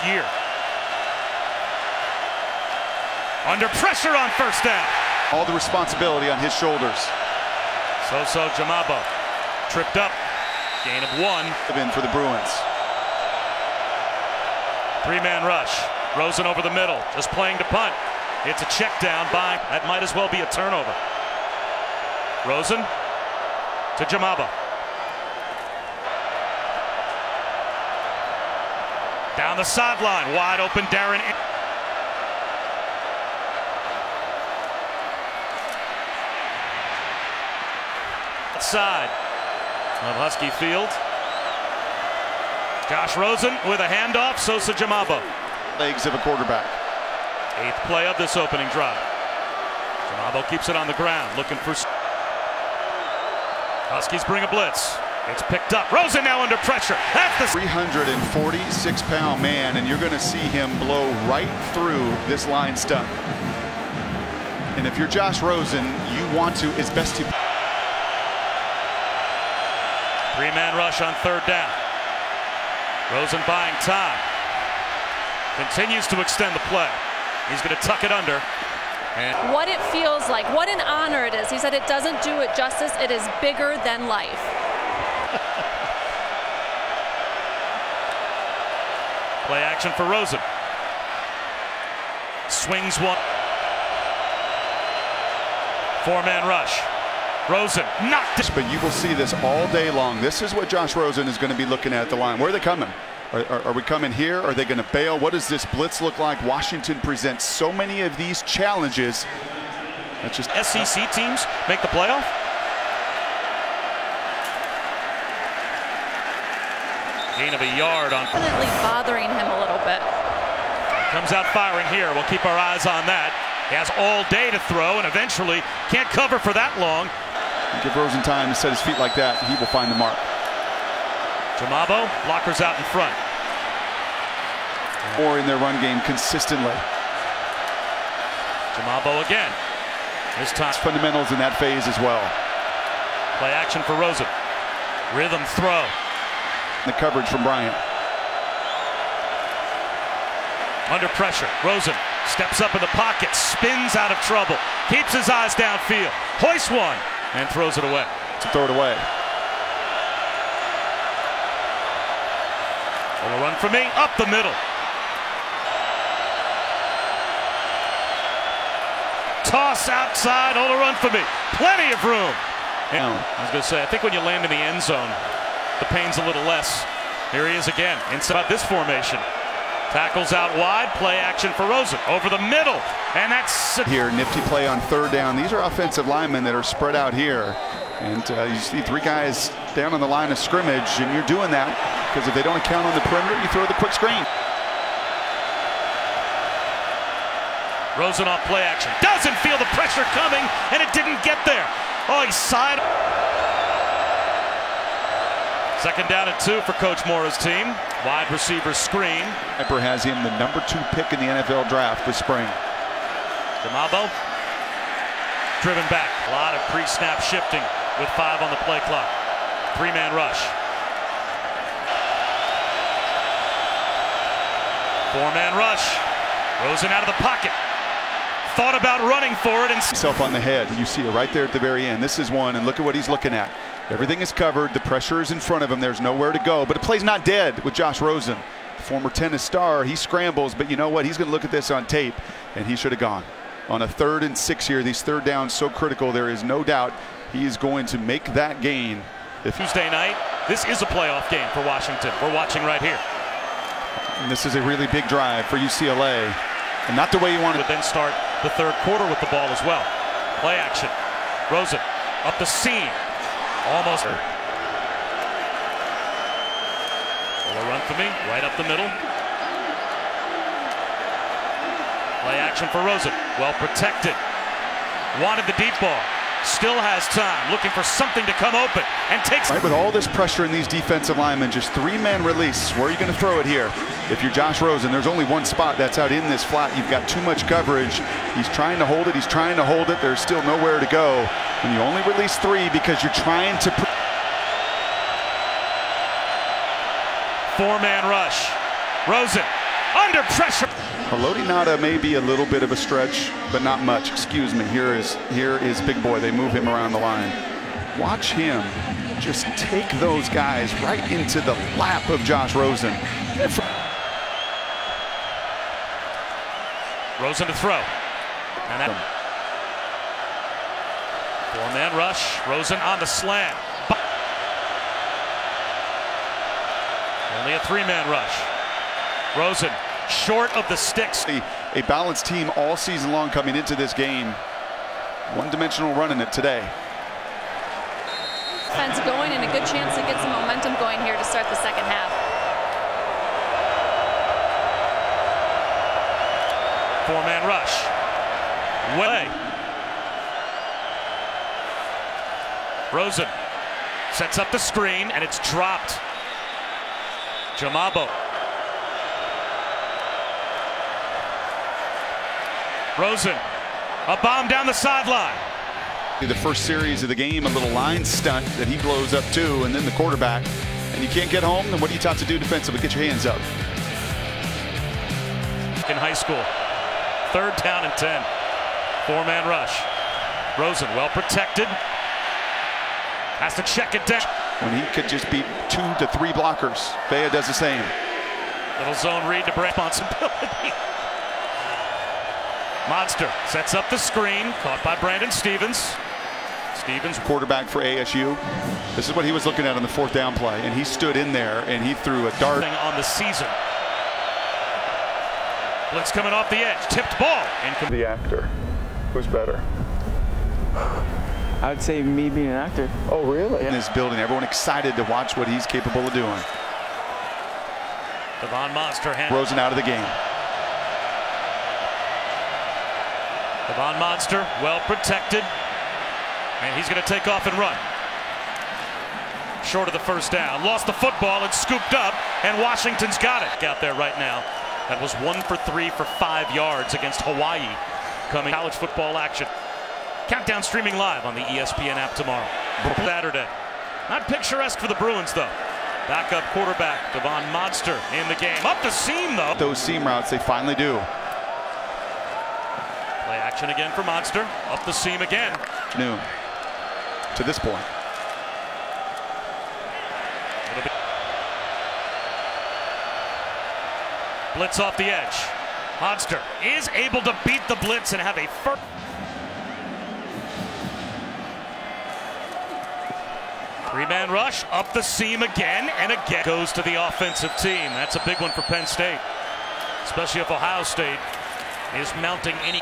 year. Under pressure on first down. All the responsibility on his shoulders. So Jamabo tripped up. Gain of 1. In for the Bruins. 3-man rush. Rosen over the middle, just playing to punt. It's a check down by, that might as well be a turnover. Rosen to Jamabo. Down the sideline, wide open Darren. Outside of Husky Field. Josh Rosen with a handoff, Sosa Jamabo. Legs of a quarterback. 8th play of this opening drive. Jamabo keeps it on the ground, looking for. Huskies bring a blitz. It's picked up. Rosen now under pressure. That's the 346-pound man, and you're going to see him blow right through this line stump. And if you're Josh Rosen, you want to, as best you. 3-man rush on 3rd down. Rosen buying time. Continues to extend the play. He's going to tuck it under. And what it feels like, what an honor it is. He said it doesn't do it justice. It is bigger than life. Play action for Rosen. Swings one. 4-man rush. Rosen knocked it. But you will see this all day long. This is what Josh Rosen is going to be looking at the line. Where are they coming? Are we coming here? Are they going to bail? What does this blitz look like? Washington presents so many of these challenges. That's just SEC teams make the playoff. Gain of a yard on. Definitely bothering him a little bit. Comes out firing here. We'll keep our eyes on that. He has all day to throw and eventually can't cover for that long. Give Rosen time to set his feet like that. He will find the mark. Jamabo, blockers out in front. Or in their run game consistently. Jamabo again. This time. Fundamentals in that phase as well. Play action for Rosen. Rhythm throw. The coverage from Bryant. Under pressure. Rosen steps up in the pocket. Spins out of trouble. Keeps his eyes downfield. Hoists one. And throws it away. To throw it away. Will run for me. Up the middle. Toss outside. Ola run for me. Plenty of room. And I was going to say, I think when you land in the end zone, the pain's a little less. Here he is again. Inside this formation. Tackles out wide. Play action for Rosen. Over the middle. And that's here. Nifty play on 3rd down. These are offensive linemen that are spread out here. And you see 3 guys down on the line of scrimmage. And you're doing that because if they don't account on the perimeter, you throw the quick screen. Rosen off play action. Doesn't feel the pressure coming. And it didn't get there. Oh, he's side. 2nd down and 2 for Coach Mora's team. Wide receiver screen. Piper has him the #2 pick in the NFL draft this spring. Jamabo driven back. A lot of pre-snap shifting with 5 on the play clock. 3-man rush. 4-man rush. Rosen out of the pocket. Thought about running for it and himself on the head. You see it right there at the very end. This is one, and look at what he's looking at. Everything is covered. The pressure is in front of him. There's nowhere to go. But the play's not dead with Josh Rosen. Former tennis star. He scrambles, but you know what? He's going to look at this on tape, and he should have gone. On a 3rd and 6 here, these 3rd downs so critical. There is no doubt he is going to make that gain. Tuesday night, this is a playoff game for Washington. We're watching right here. And this is a really big drive for UCLA. And not the way you want to. Would then start the 3rd quarter with the ball as well. Play action. Rosen up the seam. Almost. Will run for me. Right up the middle. Play action for Rosen. Well protected. Wanted the deep ball. Still has time. Looking for something to come open. And takes. Right, with all this pressure in these defensive linemen, just 3-man release. Where are you going to throw it here? If you're Josh Rosen, there's only one spot that's out in this flat. You've got too much coverage. He's trying to hold it. He's trying to hold it. There's still nowhere to go. And you only release 3 because you're trying to. 4-man rush. Rosen under pressure. Haloti Ngata may be a little bit of a stretch, but not much. Excuse me. Here is Big Boy. They move him around the line. Watch him just take those guys right into the lap of Josh Rosen. Rosen to throw. And that four-man rush. Rosen on the slant. Only a three-man rush. Rosen short of the sticks. A balanced team all season long coming into this game. One-dimensional running it today. Defense going and a good chance to get some momentum going here to start the second half. Four-man rush. Way. Rosen sets up the screen and it's dropped. Jamabo. Rosen, a bomb down the sideline. The first series of the game, a little line stunt that he blows up too, and then the quarterback. And you can't get home, then what are you taught to do defensively? Get your hands up. In high school, 3rd down and 10. Four-man rush. Rosen well protected. Has to check it down. When he could just beat 2 to 3 blockers. Bea does the same. Little zone read to break responsibility. Monster sets up the screen, caught by Brandon Stevens. Stevens, quarterback for ASU. This is what he was looking at on the 4th down play, and he stood in there and he threw a dart. On the season. Blitz coming off the edge, tipped ball. The actor, who's better? I would say me being an actor. Oh, really? In this building, everyone excited to watch what he's capable of doing. Devon Monster Rosen out of the game. Devon Monster well protected, and he's going to take off and run. Short of the 1st down, lost the football and scooped up, and Washington's got it out there right now. That was 1 for 3 for 5 yards against Hawaii. Coming college football action. Countdown streaming live on the ESPN app tomorrow. Saturday. Not picturesque for the Bruins though. Backup quarterback Devon Monster in the game. Up the seam though. Those seam routes they finally do. Play action again for Monster. Up the seam again. Noon. To this point. Blitz off the edge. Monster is able to beat the blitz and have a first. Three-man rush up the seam again and again. Goes to the offensive team. That's a big one for Penn State, especially if Ohio State is mounting any.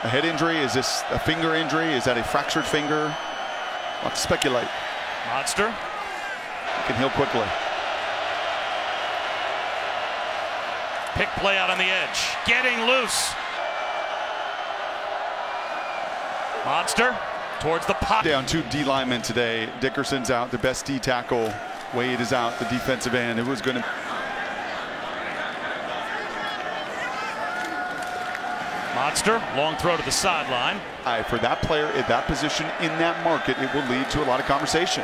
A head injury? Is this a finger injury? Is that a fractured finger? Let's speculate. Monster. He can heal quickly. Pick play out on the edge. Getting loose. Monster towards the pot. Down 2 D linemen today. Dickerson's out, the best D tackle. Wade is out, the defensive end. It was going to. Monster, long throw to the sideline. For that player at that position in that market, it will lead to a lot of conversation.